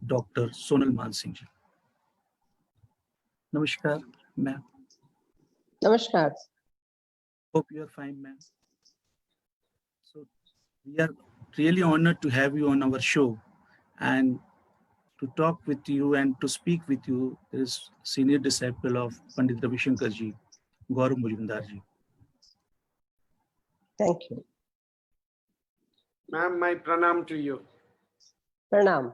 Dr. Sonal Mansingh ji. Namaskar, ma'am. Namaskar. Hope you are fine, ma'am. So we are really honored to have you on our show and to talk with you and to speak with you. There is senior disciple of Pandit Ravi Shankar ji, Gaurav Mujumdar ji. Thank you. Ma'am, my pranam to you. Pranam.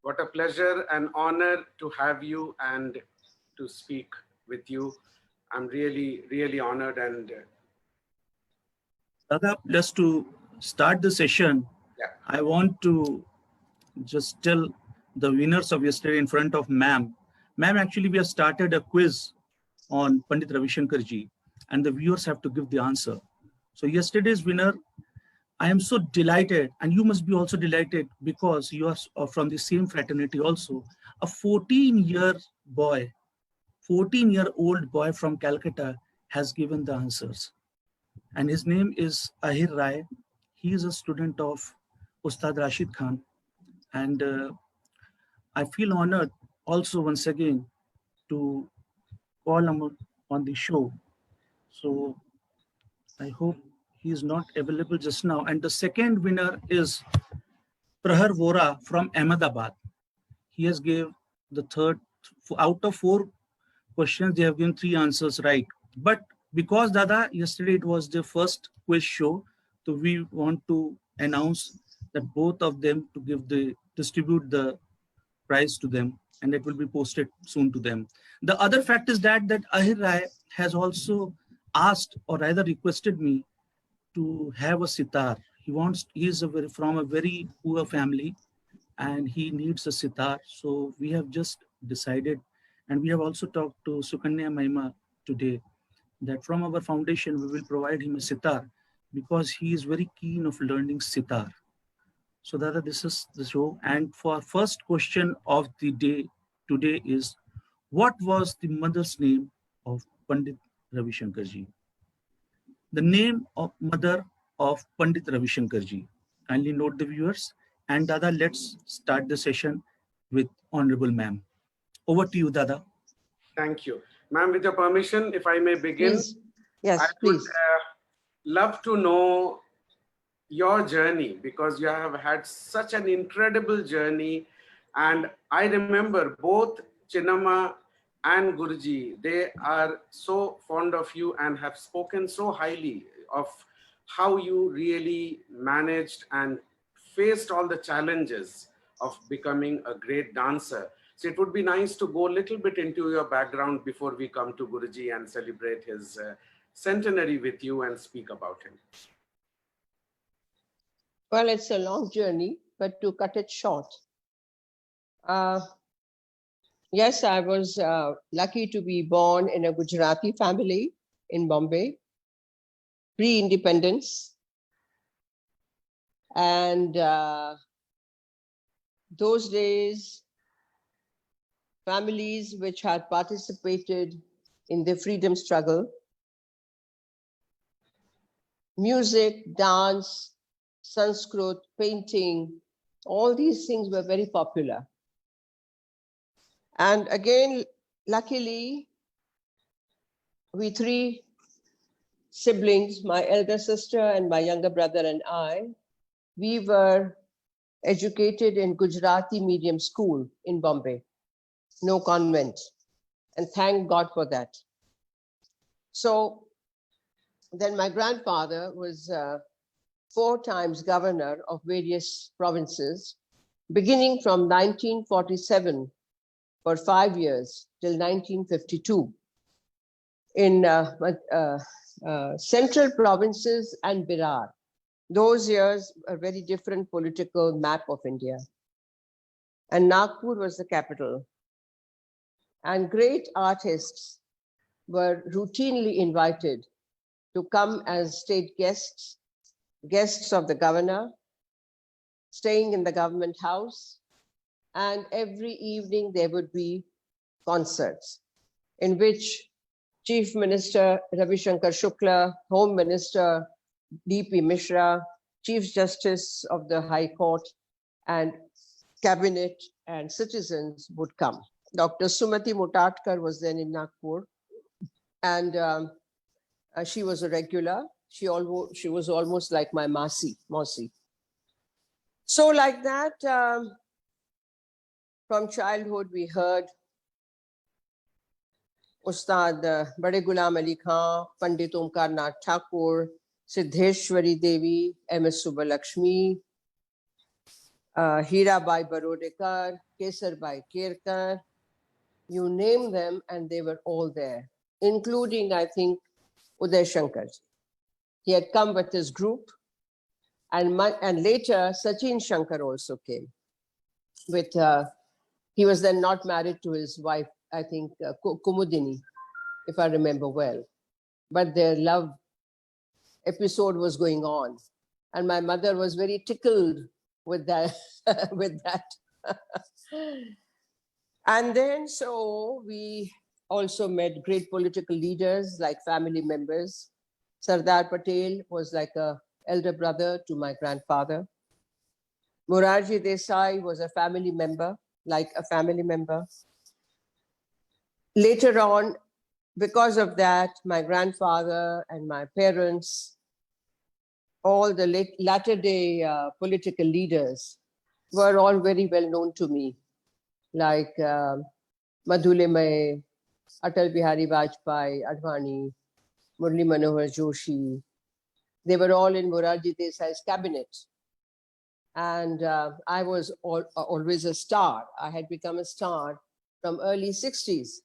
What a pleasure and honor to have you and to speak with you. I'm really honored. And Dada, just to start the session, yeah. I want to just tell the winners of yesterday in front of ma'am. Ma'am, actually we have started a quiz on Pandit Ravi Shankar ji and the viewers have to give the answer. So yesterday's winner, I am so delighted, and you must be also delighted because you are from the same fraternity also. A 14-year-old boy from Calcutta has given the answers. And his name is Ahir Rai. He is a student of Ustad Rashid Khan. And I feel honored also once again to call him on the show. So I hope he is not available just now. And the second winner is Prahar Vora from Ahmedabad. He has gave the third, out of 4 questions, they have given 3 answers right. But because Dada, yesterday it was the first quiz show, so we want to announce that both of them to distribute the prize to them, and it will be posted soon to them. The other fact is that Ahir Rai has also asked, or rather requested me to have a sitar. He is from a very poor family and he needs a sitar. So we have just decided, and we have also talked to Sukanya Mahima today, that from our foundation, we will provide him a sitar because he is very keen of learning sitar. So Dada, this is the show. And for our first question of the day today is, what was the mother's name of Pandit Ravi Shankar ji? The name of mother of Pandit Ravi Shankar ji. Kindly note the viewers. And Dada, let's start the session with Honorable Ma'am. Over to you, Dada. Thank you. Ma'am, with your permission, if I may begin. Please. Yes, I please. would love to know your journey because you have had such an incredible journey. And I remember both Chinnamma and Guruji, they are so fond of you and have spoken so highly of how you really managed and faced all the challenges of becoming a great dancer. So it would be nice to go a little bit into your background before we come to Guruji and celebrate his centenary with you and speak about him. Well, it's a long journey, but to cut it short. Yes, I was lucky to be born in a Gujarati family in Bombay, pre-independence. And those days, families which had participated in the freedom struggle, music, dance, Sanskrit, painting, all these things were very popular. And again, luckily, we 3 siblings, my elder sister and my younger brother and I, we were educated in Gujarati medium school in Bombay, no convent. And thank God for that. So then my grandfather was 4 times governor of various provinces, beginning from 1947 for 5 years till 1952 in central provinces and Berar. Those years a very different political map of India. And Nagpur was the capital. And great artists were routinely invited to come as state guests, guests of the governor, staying in the government house. And every evening there would be concerts in which Chief Minister Ravi Shankar Shukla, Home Minister D.P. Mishra, Chief Justice of the High Court, and cabinet and citizens would come. Dr. Sumati Mutatkar was then in Nagpur, and she was a regular. She was almost like my Mausi. So like that, from childhood, we heard Ustad Bade Ghulam Ali Khan, Pandit Omkar Nath Thakur, Siddheshwari Devi, M.S. Subbalakshmi, Hirabai Barodekar, Kesarbai Kerkar, you name them, and they were all there, including, I think, Uday Shankar. He had come with his group, and later Sachin Shankar also came. He was then not married to his wife, I think, Kumudini, if I remember well. But their love episode was going on. And my mother was very tickled with that. with that. And then, so we also met great political leaders like family members. Sardar Patel was like an elder brother to my grandfather. Morarji Desai was a family member, like a family member. Later on, because of that, my grandfather and my parents, all the latter day political leaders were all very well known to me, like Madhule May, Atal Bihari Vajpayee, Advani, Murli Manohar Joshi. They were all in Morarji Desai's cabinet. And I was always a star. I had become a star from early 60s.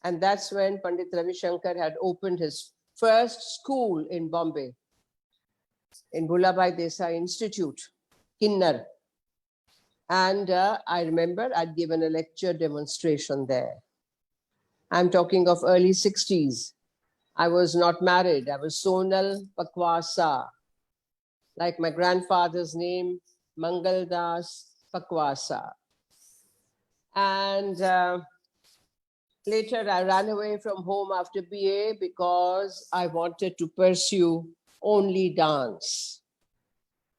And that's when Pandit Ravi Shankar had opened his first school in Bombay, in Bhulabhai Desai Institute, Kinnar. And I remember I'd given a lecture demonstration there. I'm talking of early 60s. I was not married. I was Sonal Pakwasa, like my grandfather's name, Mangal Das Pakwasa. And later I ran away from home after BA because I wanted to pursue only dance.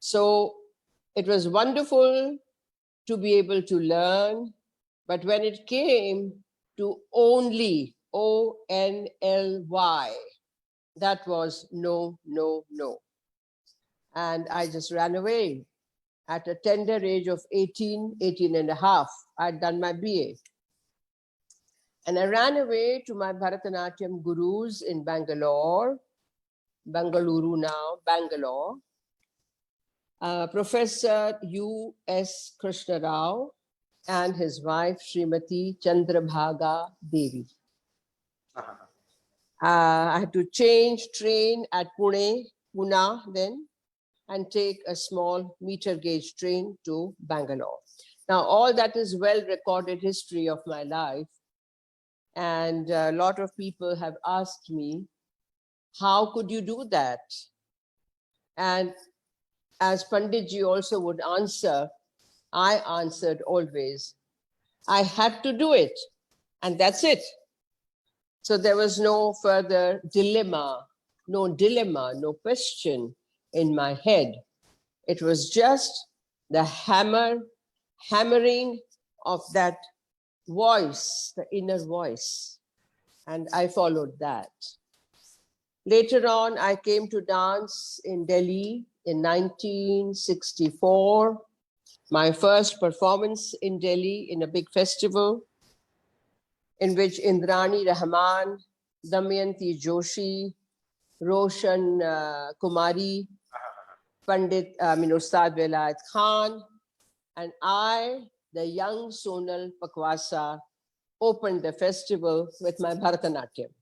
So it was wonderful to be able to learn, but when it came to only, O-N-L-Y, that was no, no, no. And I just ran away. At a tender age of 18 and a half, I'd done my BA. And I ran away to my Bharatanatyam gurus in Bangalore, Bangalore now, Bangalore. Professor U.S. Krishna Rao and his wife, Srimati Chandrabhaga Devi. I had to change train at Pune then, and take a small meter gauge train to Bangalore. Now, all that is well recorded history of my life. And a lot of people have asked me, how could you do that? And as Panditji also would answer, I answered always, I had to do it, and that's it. So there was no further dilemma, no question in my head. It was just the hammering of that voice, the inner voice, and I followed that. Later on, I came to dance in Delhi in 1964, my first performance in Delhi in a big festival in which Indrani Rahman, Damayanti Joshi, Roshan Kumari, Ustad Velayat Khan, and I, the young Sonal Pakwasa, opened the festival with my Bharatanatyam.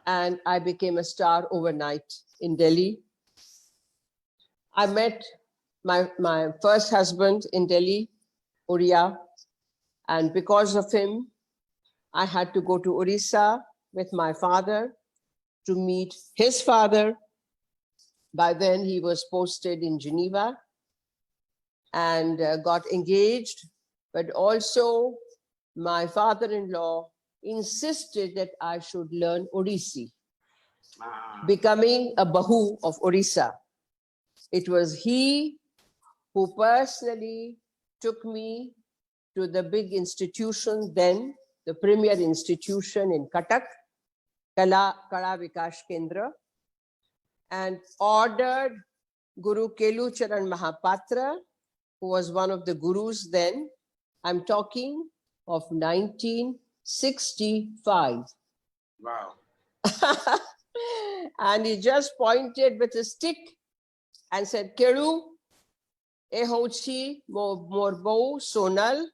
And I became a star overnight in Delhi. I met my first husband in Delhi, Uriya, and because of him, I had to go to Orissa with my father to meet his father. By then, he was posted in Geneva and got engaged, but also my father-in-law insisted that I should learn Odissi, becoming a Bahu of Orissa. It was he who personally took me to the big institution then, the premier institution in Cuttack, Kala Vikash Kendra, and ordered Guru Kelu Charan Mahapatra, who was one of the gurus then. I'm talking of 1965. Wow. And he just pointed with a stick and said, Kelu, e hochi morbo sonal,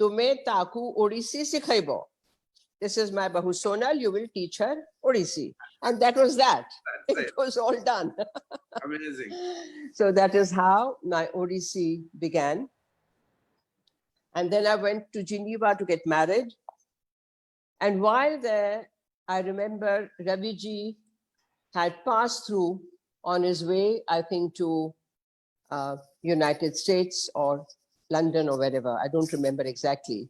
tume taku Odissi sikhaibo. This is my Bahu Sonal, you will teach her Odissi. And that was that. That's It was all done. Amazing. So that is how my Odissi began. And then I went to Geneva to get married. And while there, I remember Raviji had passed through on his way, I think, to United States or London or wherever. I don't remember exactly.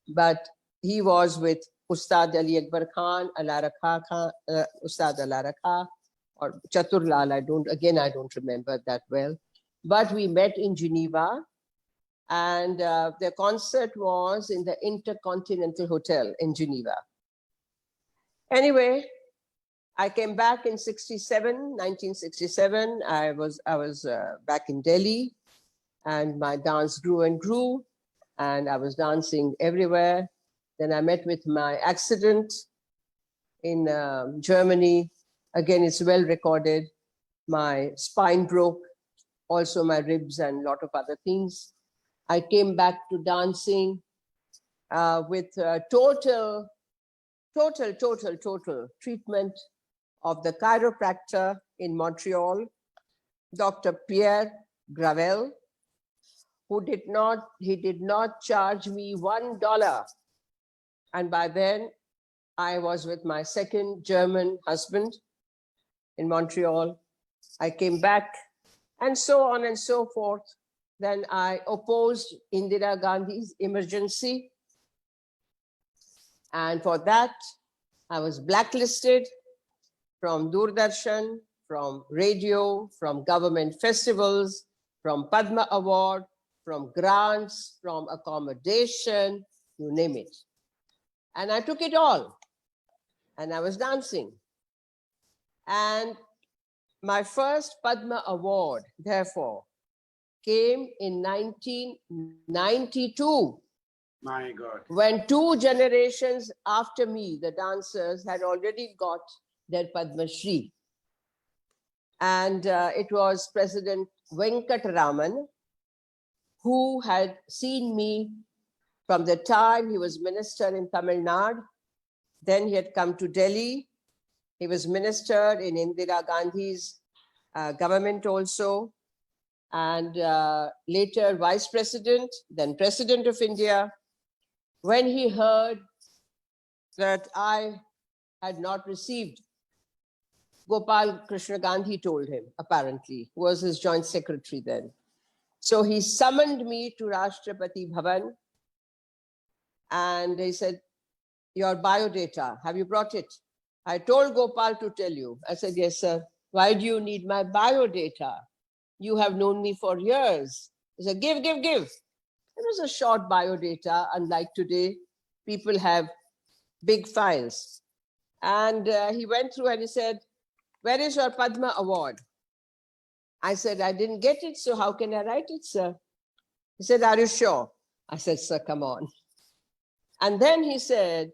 But he was with Ustad Ali Akbar Khan, Alara Khan, Ustad Alara Khan, or Chatur Lal. I don't remember that well. But we met in Geneva, and the concert was in the Intercontinental Hotel in Geneva. Anyway, I came back in 1967. I was back in Delhi, and my dance grew and grew, and I was dancing everywhere. Then I met with my accident in Germany. Again, it's well recorded. My spine broke, also my ribs and a lot of other things. I came back to dancing with total treatment of the chiropractor in Montreal, Dr. Pierre Gravel, who did not charge me $1. And by then I was with my second German husband in Montreal. I came back, and so on and so forth. Then I opposed Indira Gandhi's emergency. And for that, I was blacklisted from Doordarshan, from radio, from government festivals, from Padma Award, from grants, from accommodation, you name it. And I took it all. And I was dancing. And my first Padma Award, therefore, came in 1992. My God. When 2 generations after me, the dancers had already got their Padma Shri. And it was President Venkataraman who had seen me from the time he was minister in Tamil Nadu. Then he had come to Delhi. He was minister in Indira Gandhi's government also. And later vice president, then president of India. When he heard that I had not received, Gopal Krishna Gandhi told him, apparently, who was his joint secretary then. So he summoned me to Rashtrapati Bhavan, and he said, your biodata, have you brought it? I told Gopal to tell you. I said, yes, sir. Why do you need my biodata? You have known me for years. He said, give. It was a short biodata, unlike today. People have big files. And he went through and he said, where is your Padma Award? I said, I didn't get it, so how can I write it, sir? He said, are you sure? I said, sir, come on. And then he said,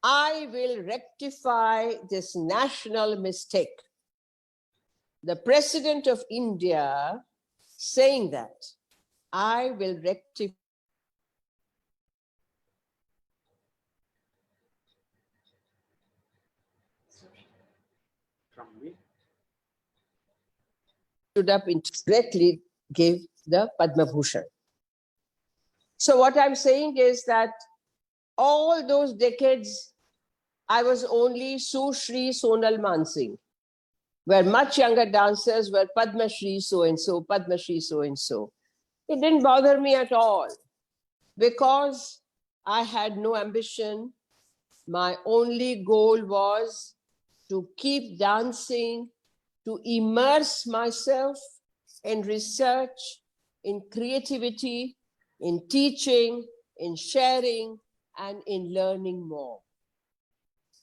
I will rectify this national mistake. The President of India saying that, I will rectify. From me? Stood up and directly gave the Padma Bhushan. So what I'm saying is that all those decades, I was only Sushri Sonal Mansingh, where much younger dancers were Padma Shri so-and-so, Padma Shri so-and-so. It didn't bother me at all because I had no ambition. My only goal was to keep dancing, to immerse myself in research, in creativity, in teaching, in sharing, and in learning more.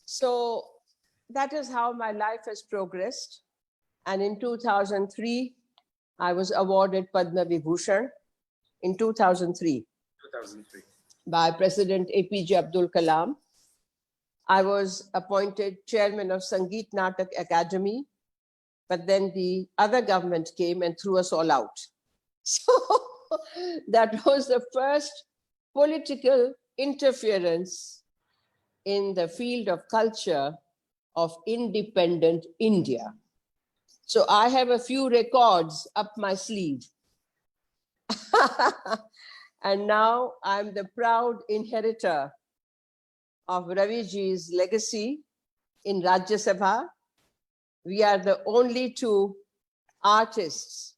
So that is how my life has progressed. And in 2003, I was awarded Padma Vibhushan in 2003 2003. by President APJ Abdul Kalam. I was appointed chairman of Sangeet Natak Academy, but then the other government came and threw us all out. So that was the first political interference in the field of culture of independent India. So I have a few records up my sleeve. And now I'm the proud inheritor of Raviji's legacy in Rajya Sabha. We are the only two artists,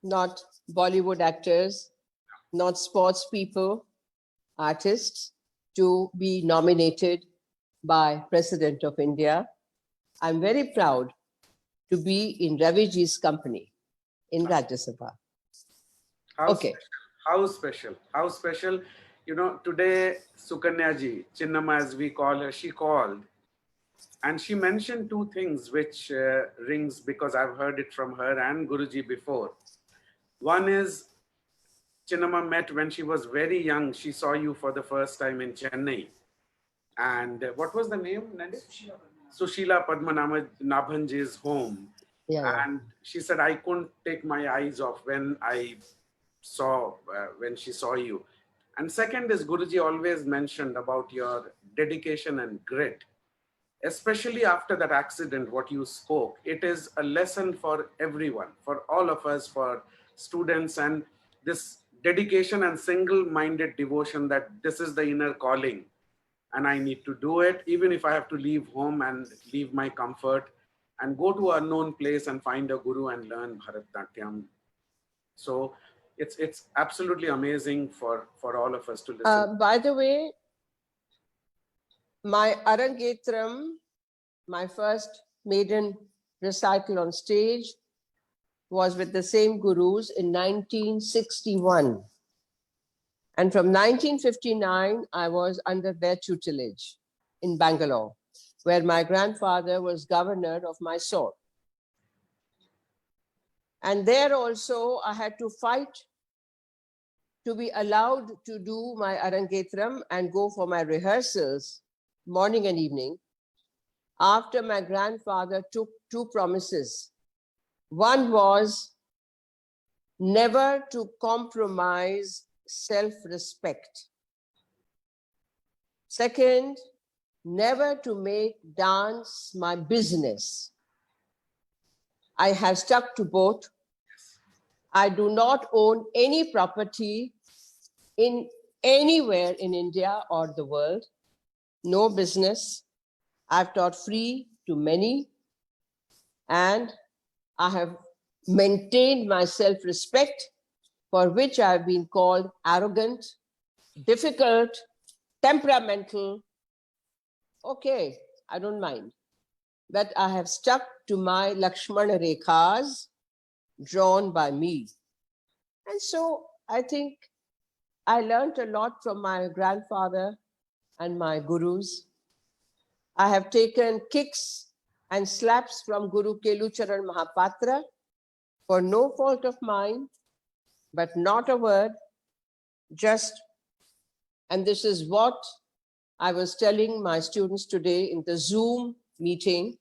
not Bollywood actors, not sports people, artists, to be nominated by President of India. I'm very proud to be in Raviji's company in Rajya Sabha. How Okay. special, how special, how special. You know, today, Sukanya ji, Chinnama as we call her, she called and she mentioned two things which rings because I've heard it from her and Guruji before. One is Chinnama met when she was very young. She saw you for the first time in Chennai. And what was the name, Nandi? Sushila Padmanabhanji's home. Yeah. And she said, I couldn't take my eyes off when I saw, when she saw you. And second is Guruji always mentioned about your dedication and grit, especially after that accident, what you spoke. It is a lesson for everyone, for all of us, for students, and this dedication and single-minded devotion that this is the inner calling and I need to do it, even if I have to leave home and leave my comfort and go to an unknown place and find a guru and learn Bharatanatyam. So it's absolutely amazing for all of us to listen. By the way, my Arangetram, my first maiden recital on stage, was with the same gurus in 1961. And from 1959, I was under their tutelage in Bangalore, where my grandfather was governor of Mysore. And there also, I had to fight to be allowed to do my Arangetram and go for my rehearsals, morning and evening, after my grandfather took two promises. One was never to compromise self-respect. Second, never to make dance my business. I have stuck to both. I do not own any property in anywhere in India or the world. No business. I've taught free to many, and I have maintained my self-respect, for which I've been called arrogant, difficult, temperamental. Okay, I don't mind. But I have stuck to my Lakshmana Rekhas drawn by me. And so I think I learned a lot from my grandfather and my gurus. I have taken kicks and slaps from Guru Kelucharan Mahapatra for no fault of mine, but not a word, just, and this is what I was telling my students today in the Zoom meeting,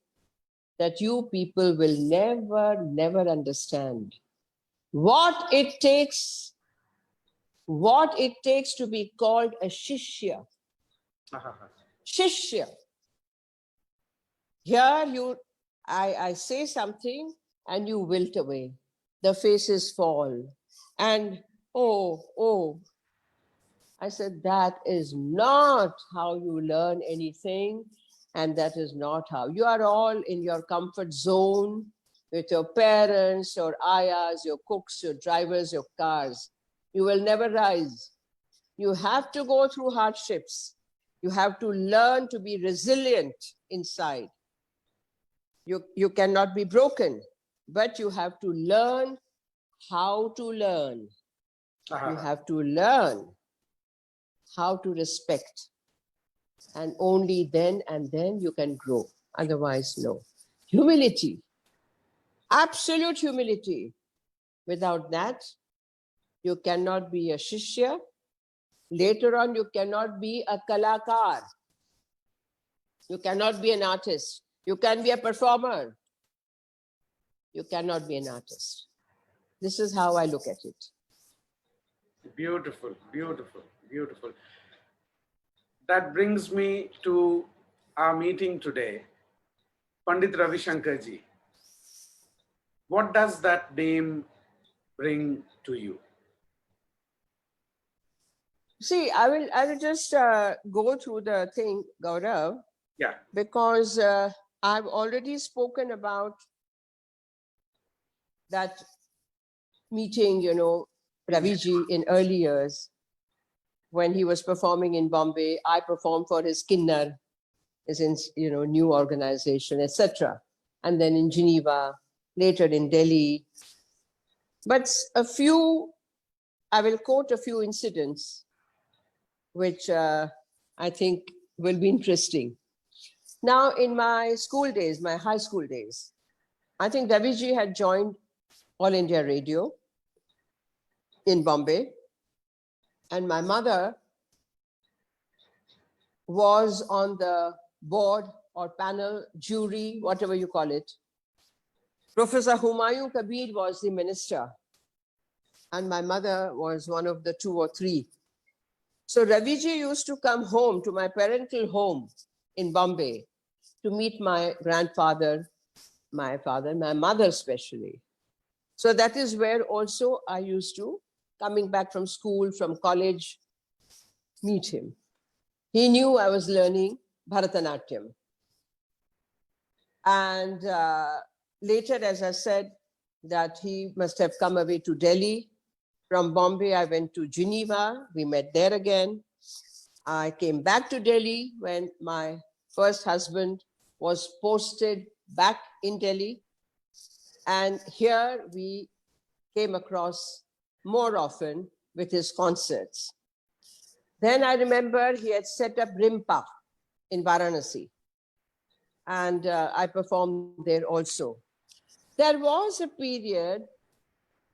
that you people will never understand what it takes to be called a Shishya. Shishya. Here I say something and you wilt away. The faces fall. And oh, I said, that is not how you learn anything. And that is not how. You are all in your comfort zone with your parents, your ayahs, your cooks, your drivers, your cars. You will never rise. You have to go through hardships. You have to learn to be resilient inside. You cannot be broken, but you have to learn how to learn. You Ah, have to learn how to respect. And only then and then you can grow. Otherwise, no. Humility, absolute humility. Without that, you cannot be a shishya. Later on, you cannot be a kalakar. You cannot be an artist. You can be a performer. You cannot be an artist. This is how I look at it. beautiful, beautiful, beautiful. That brings me to our meeting today. Pandit Ravi Shankar ji. What does that name bring to you? See, I will just go through the thing, Gaurav, Yeah. because I've already spoken about that meeting, Raviji in early years when he was performing in Bombay. I performed for his Kinnar, his new organization, etc. And then in Geneva, later in Delhi. But I will quote a few incidents which I think will be interesting. Now, in my school days, my high school days, I think Raviji had joined All India Radio in Bombay. And my mother was on the board or panel, jury, whatever you call it. Professor Humayun Kabir was the minister. And my mother was one of the 2 or 3. So Raviji used to come home to my parental home in Bombay to meet my grandfather, my father, my mother especially. So that is where also I used to, coming back from school, from college, meet him. He knew I was learning Bharatanatyam. And later, as I said, that he must have come away to Delhi. From Bombay, I went to Geneva. We met there again. I came back to Delhi when my first husband was posted back in Delhi. And here we came across more often with his concerts. Then I remember he had set up Rimpa in Varanasi. And I performed there also. There was a period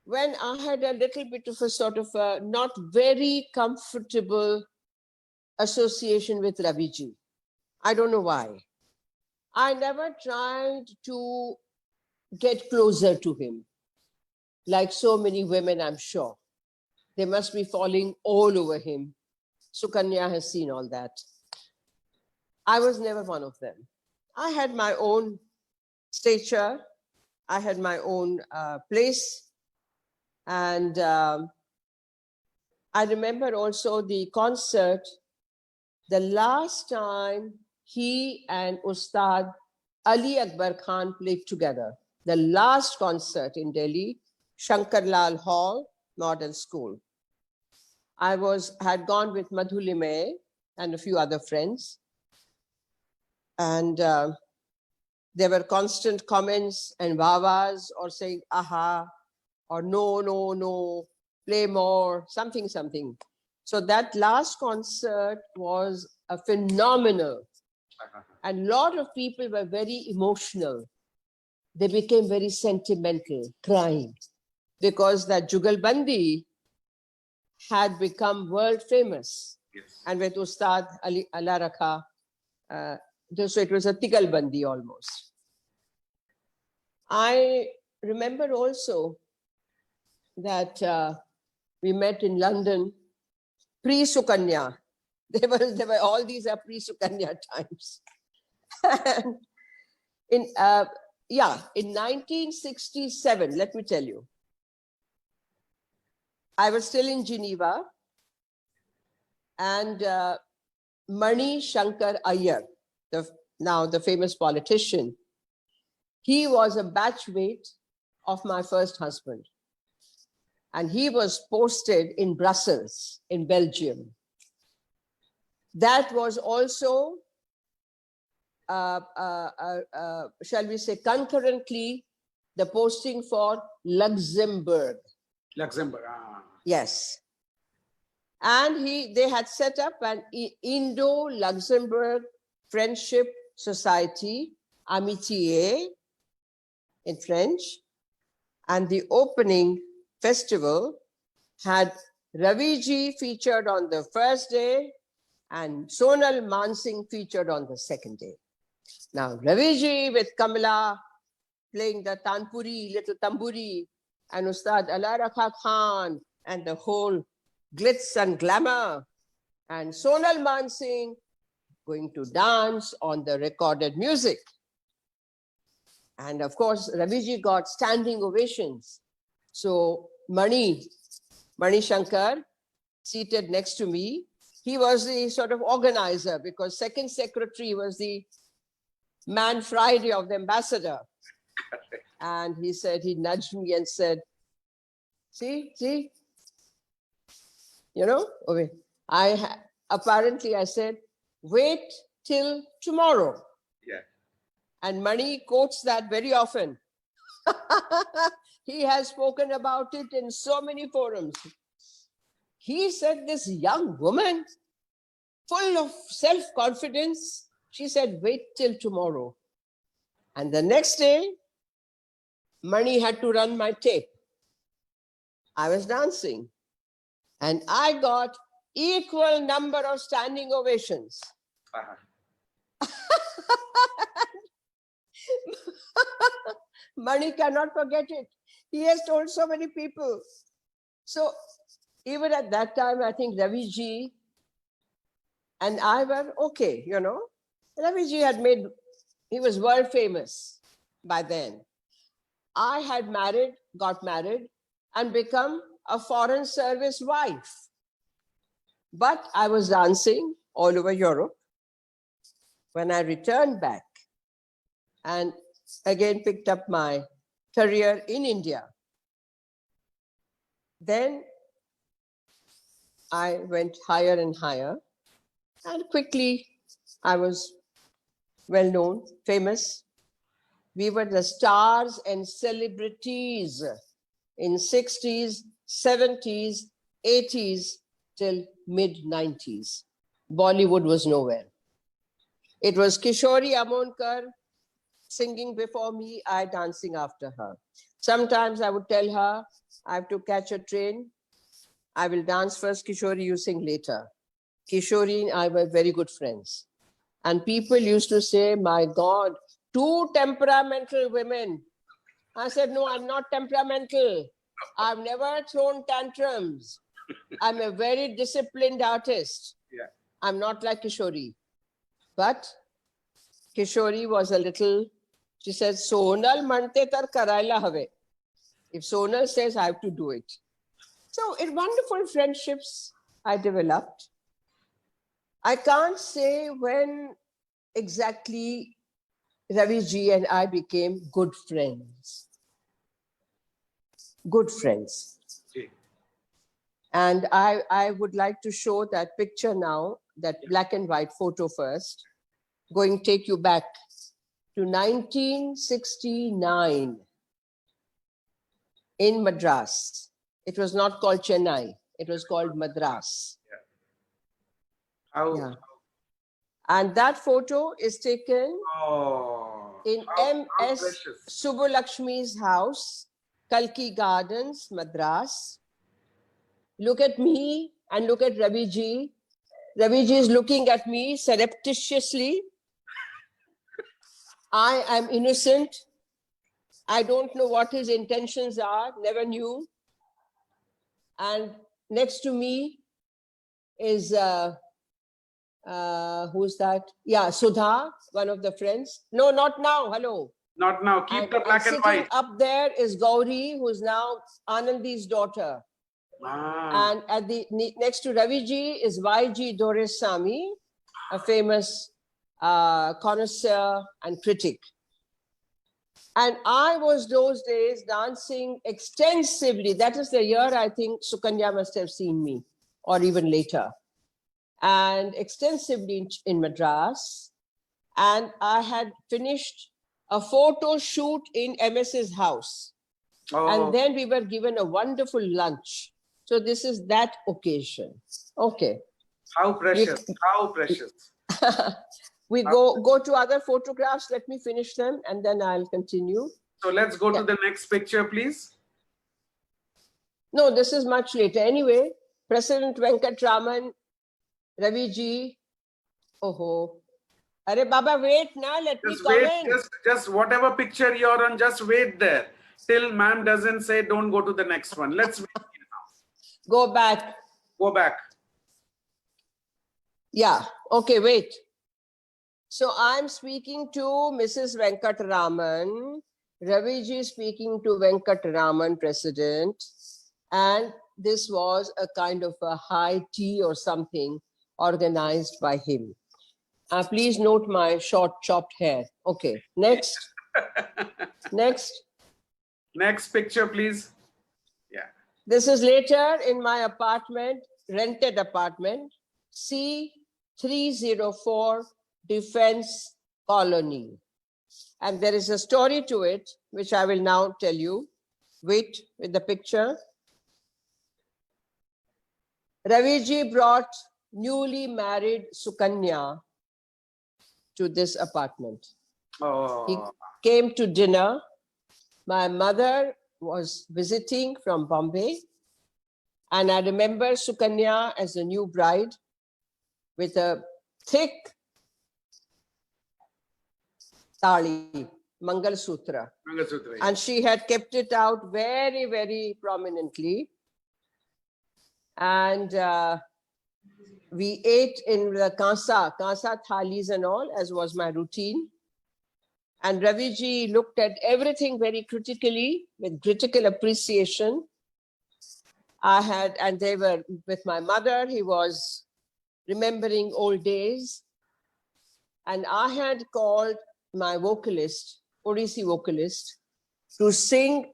when I had a little bit of a sort of a not very comfortable association with Raviji. I don't know why. I never tried to get closer to him, like so many women, I'm sure. They must be falling all over him. Sukanya has seen all that. I was never one of them. I had my own stature. I had my own place. And I remember also the concert, the last time he and Ustad Ali Akbar Khan played together. The last concert in Delhi, Shankar Lal Hall, Model School. I had gone with Madhu Limay and a few other friends. And there were constant comments and wah-wahs or saying, aha, or no, no, no, play more, something, something. So that last concert was a phenomenal. And a lot of people were very emotional. They became very sentimental, crying, because that Jugalbandi had become world famous. Yes. And with Ustad Ali Allah Rakha, so it was a Tigalbandi almost. I remember also that we met in London pre-Sukanya. There were all these are pre-Sukanya times. in 1967, let me tell you, I was still in Geneva, and Mani Shankar Iyer, now the famous politician, he was a batchmate of my first husband. And he was posted in Brussels, in Belgium. That was also, shall we say, concurrently, the posting for Luxembourg. Luxembourg. Ah. Yes. And they had set up an Indo-Luxembourg Friendship Society, Amitié in French. And the opening festival had Ravi ji featured on the first day and Sonal Mansingh featured on the second day. Now, Ravi ji with Kamala playing the Tanpuri, little tamburi, and Ustad Ala Rakha Khan, and the whole glitz and glamour, and Sonal Mansingh going to dance on the recorded music. And of course, Raviji got standing ovations. So Mani Shankar, seated next to me, he was the sort of organizer, because second secretary was the man Friday of the ambassador. And he said, he nudged me and said, see, you know, okay. Apparently I said, wait till tomorrow. Yeah. And Mani quotes that very often. He has spoken about it in so many forums. He said, this young woman, full of self-confidence, she said, wait till tomorrow. And the next day, Mani had to run my tape. I was dancing. And I got equal number of standing ovations. Mani cannot forget it. He has told so many people. So even at that time, I think Ravi ji and I were okay, you know. Ravi ji he was world famous by then. I had got married and become a foreign service wife. But I was dancing all over Europe. When I returned back and again picked up my career in India, then I went higher and higher, and quickly I was well known, famous. We were the stars and celebrities in 60s, 70s, 80s till mid-90s. Bollywood was nowhere. It was Kishori Amonkar singing before me, I dancing after her. Sometimes I would tell her, I have to catch a train. I will dance first, Kishori, you sing later. Kishori and I were very good friends. And people used to say, my God, two temperamental women. I said, no, I'm not temperamental. I've never thrown tantrums. I'm a very disciplined artist. Yeah. I'm not like Kishori. But Kishori was a little, she said, Sonal mante tar karaila have. If Sonal says, I have to do it. So wonderful friendships I developed. I can't say when exactly Ravi ji and I became good friends. Good friends. Okay. And I would like to show that picture now, that black and white photo first, take you back to 1969 in Madras. It was not called Chennai, it was called Madras. Yeah. And that photo is taken in M.S. Subbulakshmi's house, Kalki Gardens, Madras. Look at me and look at Ravi ji. Ravi ji is looking at me surreptitiously. I am innocent. I don't know what his intentions are, never knew. And next to me is, who's that? Yeah, Sudha, one of the friends. No, not now, hello. Not now, keep the black and white. Up there is Gauri, who's now Anandi's daughter. Ah. And at the next to Ravi ji is Y.G. Doreswamy, a famous connoisseur and critic. And I was those days dancing extensively. That is the year I think Sukanya must have seen me, or even later. And extensively in Madras. And I had finished a photo shoot in MS's house. Oh, And then we were given a wonderful lunch. So this is that occasion. Okay. how precious, how precious. We go to other photographs. Let me finish them and then I'll continue. So let's go to the next picture, please. No, this is much later. Anyway, President Venkatraman, Ravi ji. Oh, Are Baba, wait now. Let me Just wait, comment. just whatever picture you're on, just wait there till ma'am doesn't say don't go to the next one. Let's wait now. Go back. Go back. Yeah. Okay, wait. So I'm speaking to Mrs. Venkatraman. Ravi ji speaking to Venkatraman, President. And this was a kind of a high tea or something organized by him. Please note my short chopped hair. Okay, next. Next. Next picture, please. Yeah. This is later in my apartment, rented apartment, C304 Defense Colony. And there is a story to it, which I will now tell you. Wait with the picture. Raviji brought newly married Sukanya to this apartment. Oh. He came to dinner. My mother was visiting from Bombay. And I remember Sukanya as a new bride with a thick tali, Mangal Sutra. Mangalsutra, yeah. And she had kept it out very, very prominently. And we ate in the kansa thalis and all, as was my routine. And Raviji looked at everything very critically, with critical appreciation. And they were with my mother, he was remembering old days. And I had called my vocalist, Odissi vocalist, to sing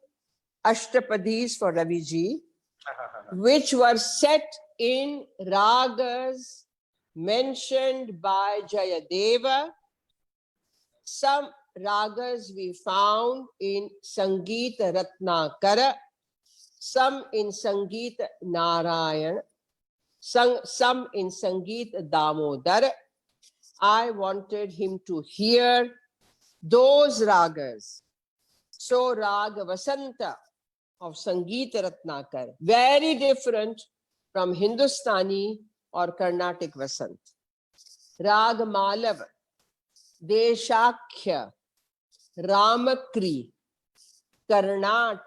Ashtapadis for Raviji, which were set in ragas mentioned by Jayadeva. Some ragas we found in Sangeet Ratnakara, some in Sangeet Narayan, some in Sangeet Damodar. I wanted him to hear those ragas. So Rag Vasanta of Sangeet Ratnakar, very different from Hindustani or Carnatic Vasant. Rag Malav, Deshakhya, Ramakri, Karnat.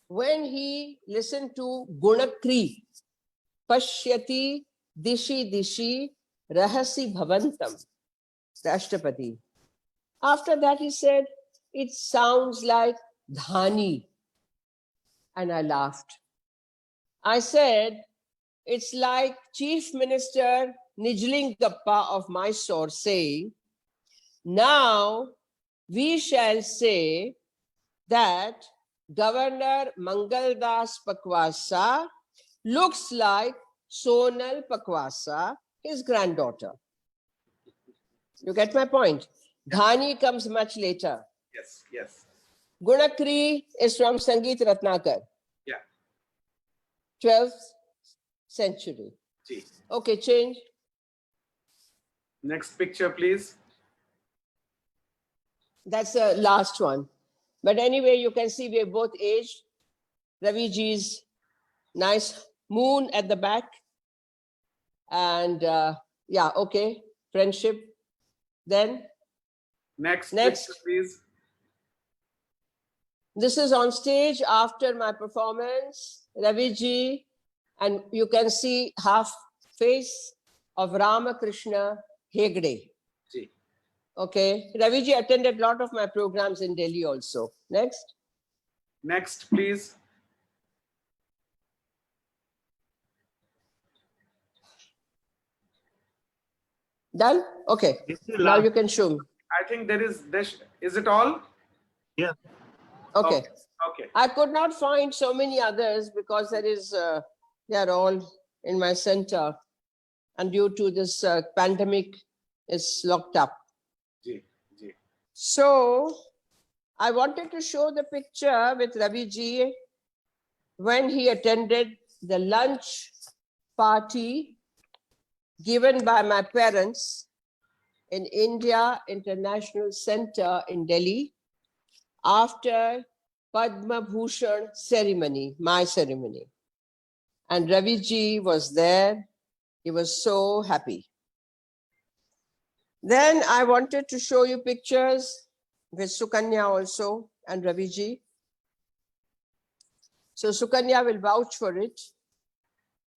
When he listened to Gunakri, Pashyati Dishi Dishi Rahasi Bhavantam, the Ashtapadi. After that he said, it sounds like Dhani. And I laughed. I said, it's like Chief Minister Nijlingappa of Mysore saying, now we shall say that Governor Mangaldas Pakwasa looks like Sonal Pakwasa, his granddaughter. You get my point? Dhani comes much later. Yes, yes. Gunakri is from Sangeet Ratnakar. Yeah. 12th century. See. Okay, change. Next picture, please. That's the last one. But anyway, you can see we're both aged. Raviji's nice moon at the back. And yeah, okay, friendship. Then Next Next. picture, please. this is on stage after my performance, Raviji, and you can see half face of Ramakrishna Hegde. See. Okay, Raviji attended a lot of my programs in Delhi also. Next. Next, please. Done? Okay, now you can show me. I think is it all? Yeah. Okay. Okay. I could not find so many others because they are all in my center. And due to this pandemic, it's locked up. Ji, ji. So I wanted to show the picture with Ravi ji when he attended the lunch party given by my parents in India International Center in Delhi after Padma Bhushan ceremony, my ceremony. And Ravi ji was there. He was so happy. Then I wanted to show you pictures with Sukanya also and Ravi ji. So Sukanya will vouch for it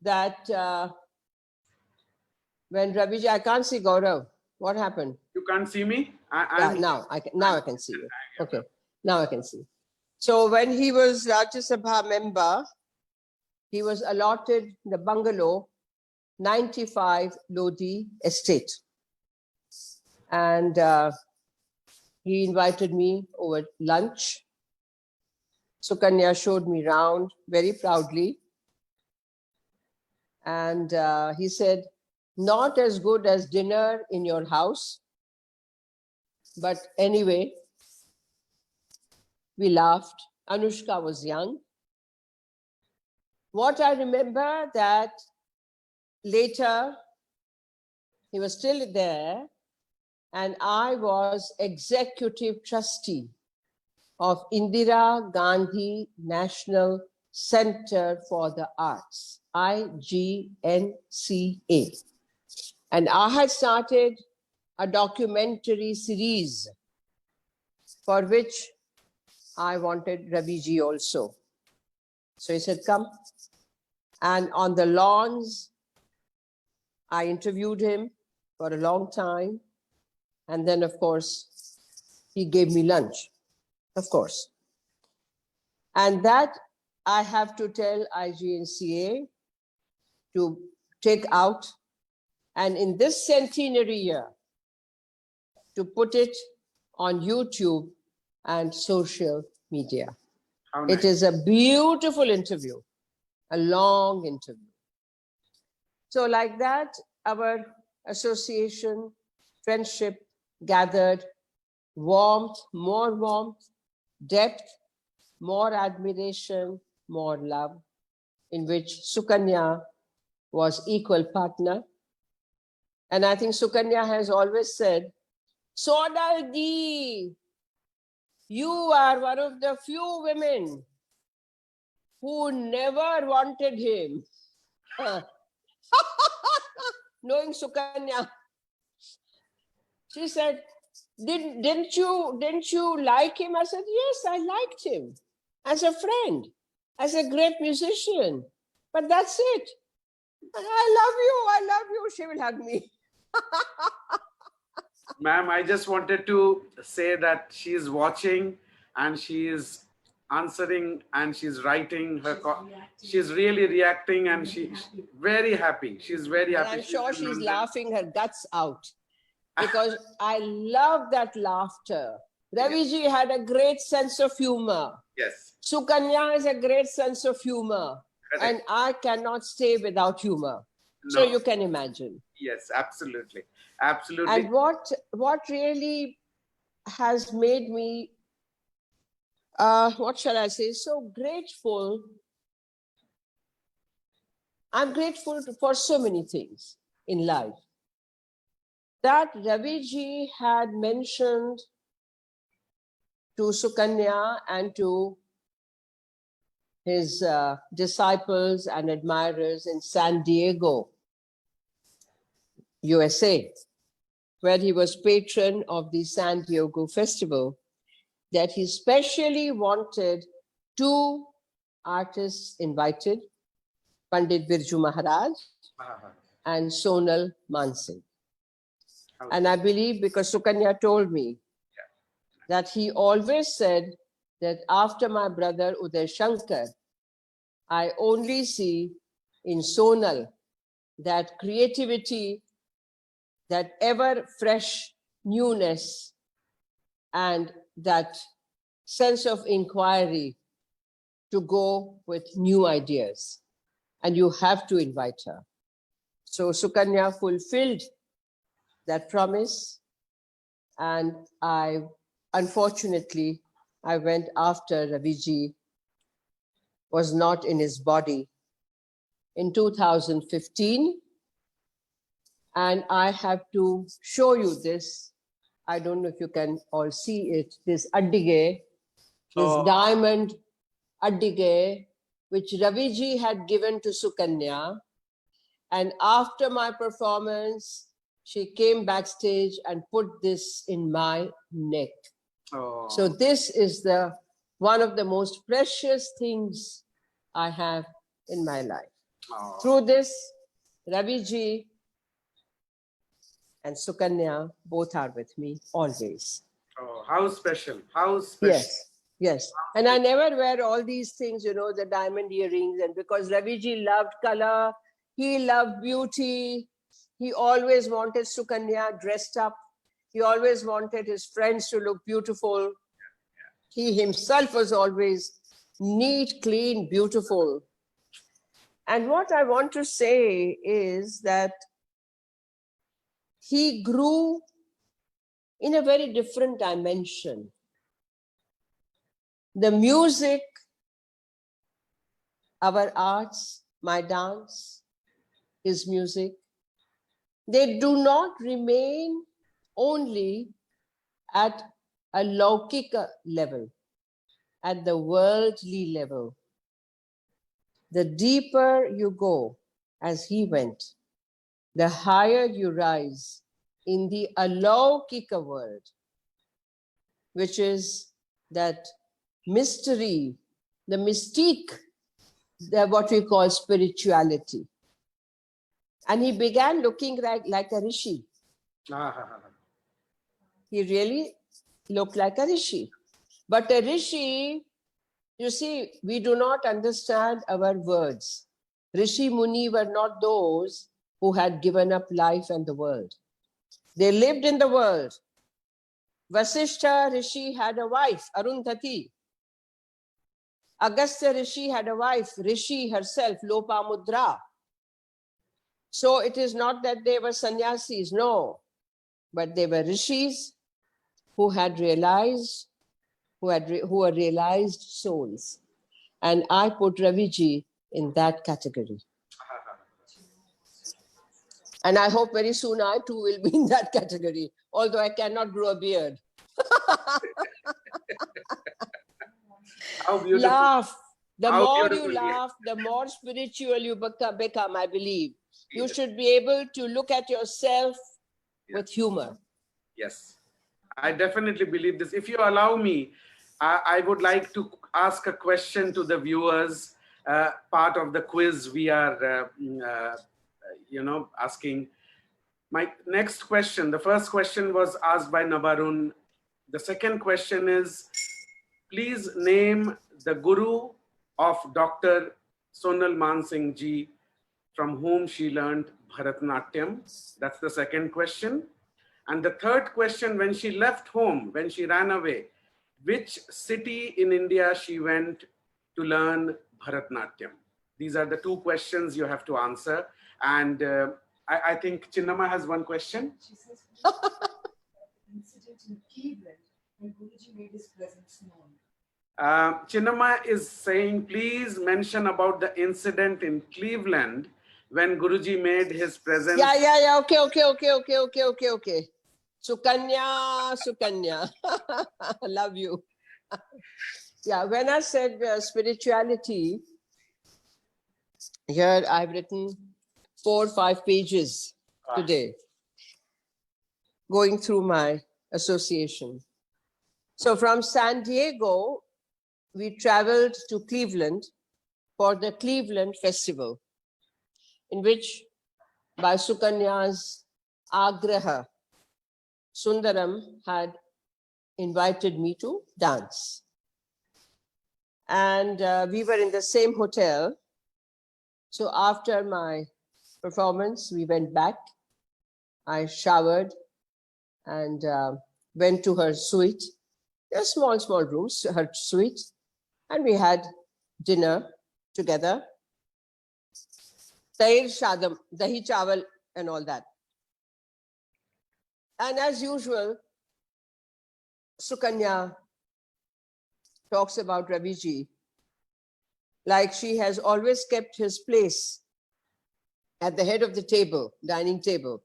that when Ravi ji, I can't see Gaurav. What happened? You can't see me? Yeah, now I can see you. Okay, now I can see. So when he was Rajya Sabha member, he was allotted the bungalow 95 Lodi estate. And he invited me over lunch. Sukanya showed me round very proudly. And he said, not as good as dinner in your house, but anyway, we laughed. Anushka was young. What I remember that later he was still there and I was executive trustee of Indira Gandhi National Center for the Arts, IGNCA. And I had started a documentary series for which I wanted Ravi ji also. So he said, come. And on the lawns, I interviewed him for a long time. And then, of course, he gave me lunch, of course. And that I have to tell IGNCA to take out. And in this centenary year, to put it on YouTube and social media. How nice. It is a beautiful interview, a long interview. So like that, our association, friendship gathered warmth, depth, more admiration, more love, in which Sukanya was equal partner. And I think Sukanya has always said, Sonalji, you are one of the few women who never wanted him. Knowing Sukanya, she said, didn't you like him? I said, yes, I liked him as a friend, as a great musician. But that's it. I love you. She will hug me. Ma'am, I just wanted to say that she is watching and she is answering and she's writing her. She's really reacting and she's very happy. She's very happy. And I'm sure she's laughing her guts out because I love that laughter. Ravi ji had a great sense of humor. Yes. Sukanya has a great sense of humor. Correct. And I cannot stay without humor. No. So you can imagine. Yes, absolutely. Absolutely. And what really has made me, what shall I say, so grateful. I'm grateful for so many things in life. That Ravi ji had mentioned to Sukanya and to his disciples and admirers in San Diego, USA, where he was patron of the San Diego Festival, that he specially wanted 2 artists invited, Pandit Birju Maharaj and Sonal Mansingh. And I believe because Sukanya told me that he always said that after my brother Uday Shankar, I only see in Sonal that creativity, that ever fresh newness, and that sense of inquiry to go with new ideas. And you have to invite her. So Sukanya fulfilled that promise. And I, unfortunately, I went after Raviji was not in his body in 2015. And I have to show you this. I don't know if you can all see it. This Addige, this diamond Addige, which Raviji had given to Sukanya. And after my performance, she came backstage and put this in my neck. So this is one of the most precious things I have in my life. Through this, Raviji and Sukanya both are with me always. Oh, how special. How special. Yes, yes. And I never wear all these things, the diamond earrings. And because Raviji loved color, he loved beauty. He always wanted Sukanya dressed up. He always wanted his friends to look beautiful. He himself was always neat, clean, beautiful. And what I want to say is that he grew in a very different dimension. The music, our arts, my dance, his music, they do not remain only at a Laukika level, at the worldly level. The deeper you go, as he went, the higher you rise in the Alaukika world, which is that mystery, the mystique, what we call spirituality. And he began looking like a rishi. He really looked like a rishi. But a rishi, you see, we do not understand our words. Rishi Muni were not those who had given up life and the world. They lived in the world. Vasishtha Rishi had a wife, Arundhati. Agastya Rishi had a wife, Rishi herself, Lopamudra. So it is not that they were sannyasis, no, but they were rishis who had realized, who were realized souls. And I put Raviji in that category. And I hope very soon I too will be in that category, although I cannot grow a beard. How beautiful. Laugh. The How more beautiful, you laugh, the more spiritual you become, I believe. You Yes. should be able to look at yourself with humor. Yes, I definitely believe this. If you allow me, I would like to ask a question to the viewers, part of the quiz we are, asking. My next question, the first question was asked by Nabarun. The second question is, please name the guru of Dr. Sonal Mansingh ji, from whom she learned Bharatanatyam. That's the second question. And the third question, when she left home, when she ran away, which city in India she went to learn Bharatanatyam? These are the two questions you have to answer. And I think Chinnama has one question. She says, incident in Cleveland when Guruji made his presence known. Chinnama is saying, please mention about the incident in Cleveland when Guruji made his presence. Yeah. Okay. Sukanya. Love you. Yeah, when I said spirituality, here I've written 4 or 5 pages today, going through my association. So from San Diego, we traveled to Cleveland for the Cleveland Festival, in which by Sukanya's Agraha, Sundaram had invited me to dance. And we were in the same hotel. So after my performance, we went back. I showered and went to her suite. They're small rooms, her suite. And we had dinner together. Tair Shadam, Dahi Chawal and all that. And as usual, Sukanya talks about Raviji, like she has always kept his place at the head of the table, dining table,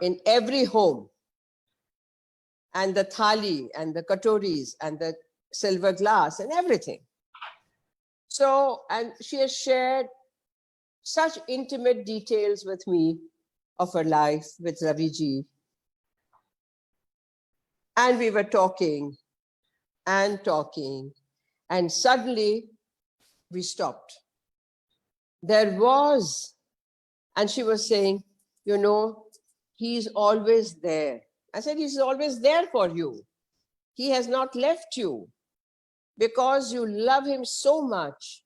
in every home. And the thali and the katoris and the silver glass and everything. So, and she has shared such intimate details with me of her life with Raviji. And we were talking and talking, and suddenly we stopped. There was, and she was saying, you know, he's always there. I said, he's always there for you. He has not left you because you love him so much.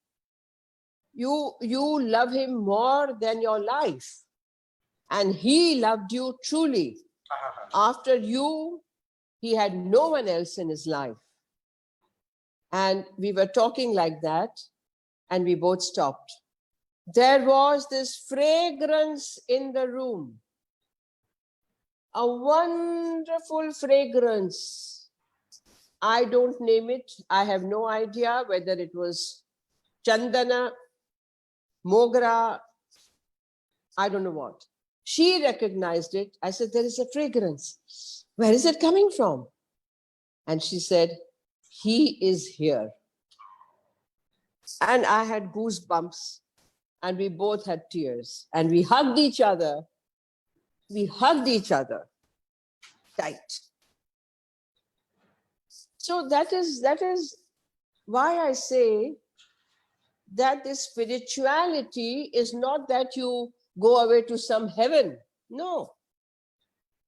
You love him more than your life. And he loved you truly. After you, he had no one else in his life. And we were talking like that, and we both stopped. There was this fragrance in the room, a wonderful fragrance. I don't name it. I have no idea whether it was chandana, mogra, I don't know what. She recognized it. I said, there is a fragrance. Where is it coming from? And she said, he is here. And I had goosebumps, and we both had tears, and we hugged each other. We hugged each other tight. So that is why I say that this spirituality is not that you go away to some heaven. No.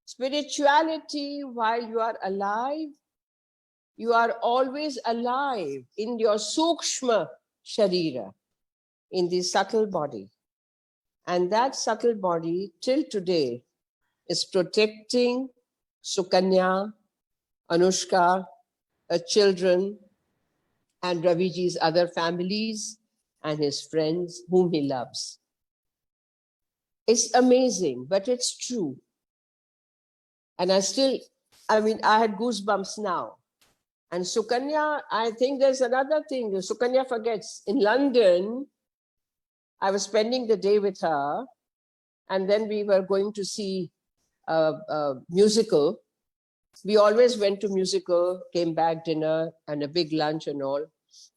Spirituality, while you are alive, you are always alive in your sukshma sharira, in the subtle body. And that subtle body, till today, is protecting Sukanya, Anushka, her children, and Raviji's other families, and his friends whom he loves. It's amazing, but it's true. And I had goosebumps now. And Sukanya, I think there's another thing. Sukanya forgets. In London, I was spending the day with her, and then we were going to see a musical. We always went to musical, came back, dinner, and a big lunch and all.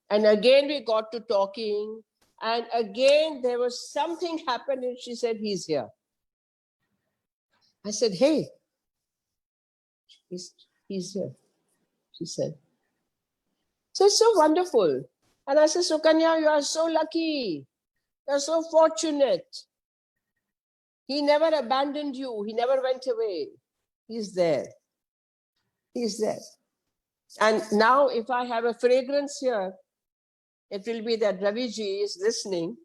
And again, we got to talking. And again, there was something happened, and she said, he's here. I said, hey, he's here, she said. So it's so wonderful. And I said, Sukanya, you are so lucky. You're so fortunate. He never abandoned you. He never went away. He's there. He's there. And now if I have a fragrance here, it will be that Raviji is listening,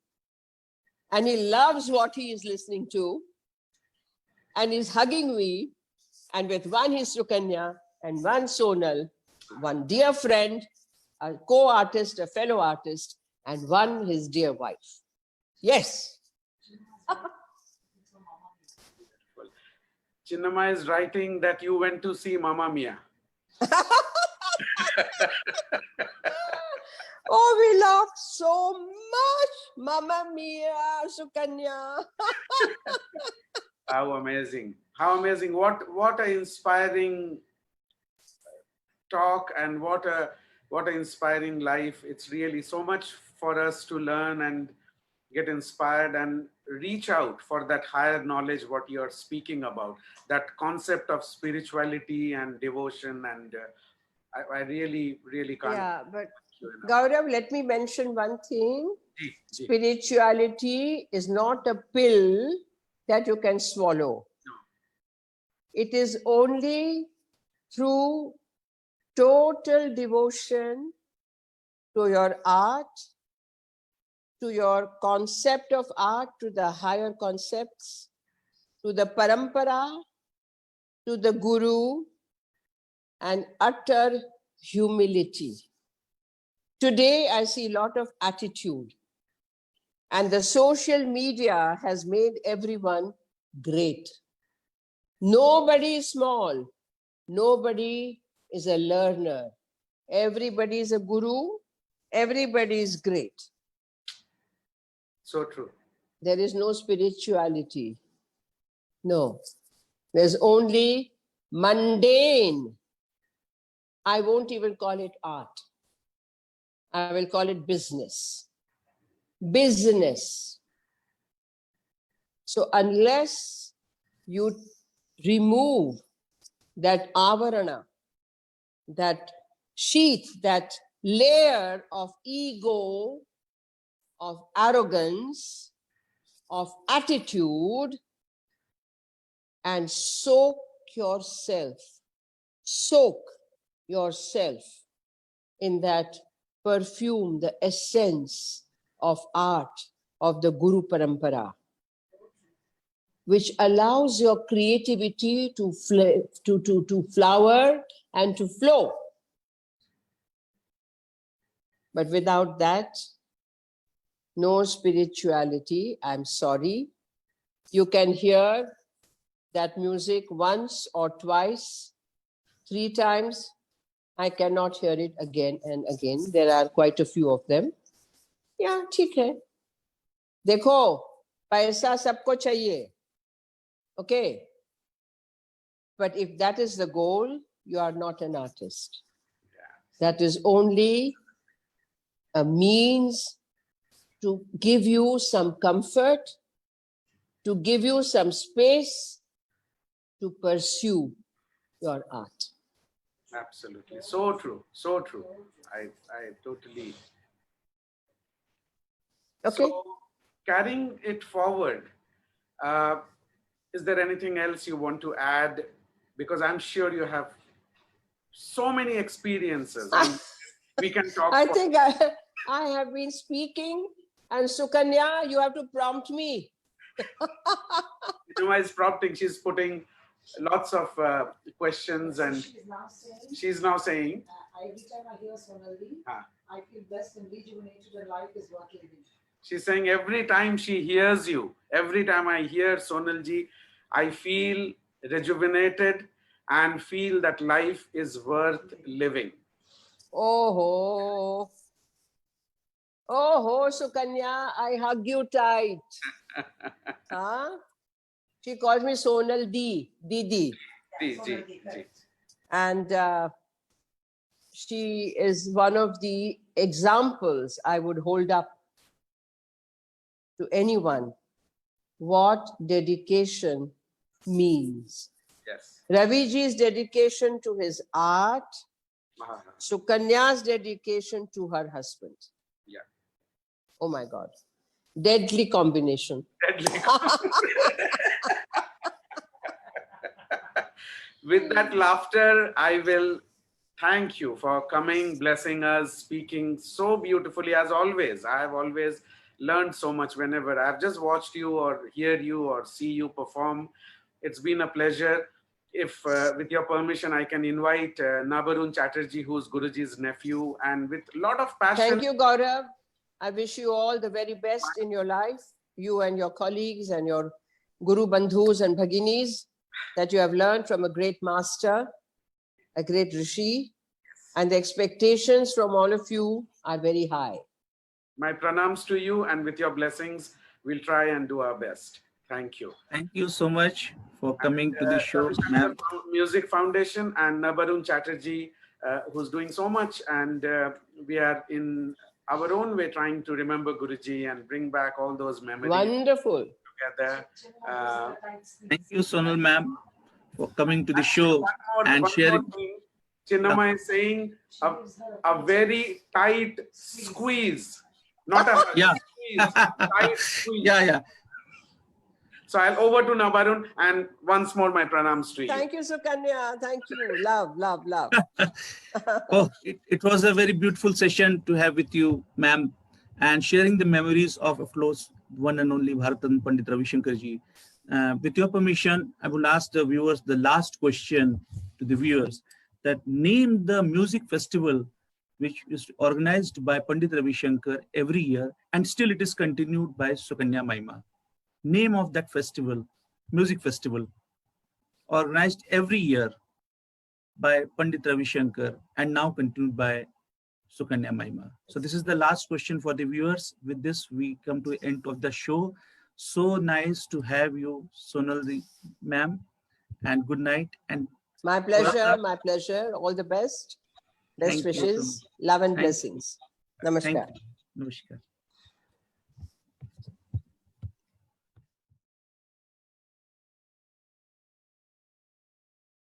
and he loves what he is listening to, and he's hugging me, and with one he's Sukanya, and one Sonal, one dear friend, a co-artist, a fellow artist, and one his dear wife. Yes. Chinnama is writing that you went to see Mamma Mia. Oh, we laughed so much. Mamma Mia, Sukanya. How amazing. How amazing. What an inspiring talk, and what an inspiring life. It's really so much for us to learn and get inspired and reach out for that higher knowledge, what you're speaking about, that concept of spirituality and devotion. And I really, really can't. Yeah, but Gaurav, let me mention one thing. Ji, ji. Spirituality is not a pill that you can swallow. No. It is only through total devotion to your art, to your concept of art, to the higher concepts, to the parampara, to the guru, and utter humility. Today, I see a lot of attitude, and the social media has made everyone great. Nobody is small. Nobody is a learner. Everybody is a guru. Everybody is great. So true. There is no spirituality. No. There's only mundane. I won't even call it art. I will call it business. Business. So unless you remove that avarana, that sheath, that layer of ego, of arrogance, of attitude, and soak yourself in that perfume, the essence of art of the Guru Parampara, which allows your creativity to flower and to flow. But without that, no spirituality. I'm sorry. You can hear that music once or twice, 3 times. I cannot hear it again and again. There are quite a few of them. Yeah, ठीक है. देखो, पैसा सबको चाहिए. Okay. But if that is the goal, you are not an artist. That is only a means to give you some comfort, to give you some space to pursue your art. Absolutely. So true. So true. I totally. Okay. So, carrying it forward, is there anything else you want to add? Because I'm sure you have so many experiences and we can talk. I think I have been speaking, and Sukanya, you have to prompt me. Nima is prompting, she's putting lots of questions, and she's now saying, every time I hear Sonali, I feel blessed and rejuvenated, and life is worth living. she's saying every time she hears you, every time I hear Sonalji, I feel rejuvenated and feel that life is worth living. Oh, Sukanya, I hug you tight. Huh? She calls me Sonal Didi. And she is one of the examples I would hold up to anyone what dedication means. Yes. Raviji's dedication to his art, Sukanya's dedication to her husband. Yeah. Oh my God. Deadly combination. Deadly. With that laughter, I will thank you for coming, blessing us, speaking so beautifully as always. I have always learned so much whenever I've just watched you or hear you or see you perform. It's been a pleasure. If with your permission, I can invite Nabarun Chatterjee, who's Guruji's nephew, and with a lot of passion. Thank you, Gaurav. I wish you all the very best in your life, you and your colleagues and your Guru Bandhus and Bhaginis, that you have learned from a great master, a great Rishi, and the expectations from all of you are very high. My pranams to you, and with your blessings, we'll try and do our best. Thank you. Thank you so much for coming to the show, Ravi Shankar Music Foundation and Nabarun Chatterjee, who's doing so much, and we are in our own way trying to remember Guruji and bring back all those memories. Wonderful. Together. Thank you, Sonal ma'am, for coming to the show and one sharing. more thing. Chinnama is saying a very tight squeeze, not a squeeze, tight squeeze. Yeah. So I'll over to Nabarun, and once more my pranams to you. Thank you, Sukanya. Thank you. Love, love, love. Oh, it was a very beautiful session to have with you, ma'am, and sharing the memories of course, one and only Bharatan Pandit Ravi Shankar ji. With your permission, I will ask the viewers the last question to the viewers, that name the music festival which is organized by Pandit Ravi Shankar every year, and still it is continued by Sukanya Maima. Name of that festival, music festival, organized every year by Pandit Ravi Shankar, and now continued by Sukanya Maima. So this is the last question for the viewers. With this, we come to the end of the show. So nice to have you, Sonal ma'am, and good night. And My pleasure, my pleasure. All the best. Best thank you, Sonal. wishes, love and Thank, blessings. thank Namaskar. you. Namaskar.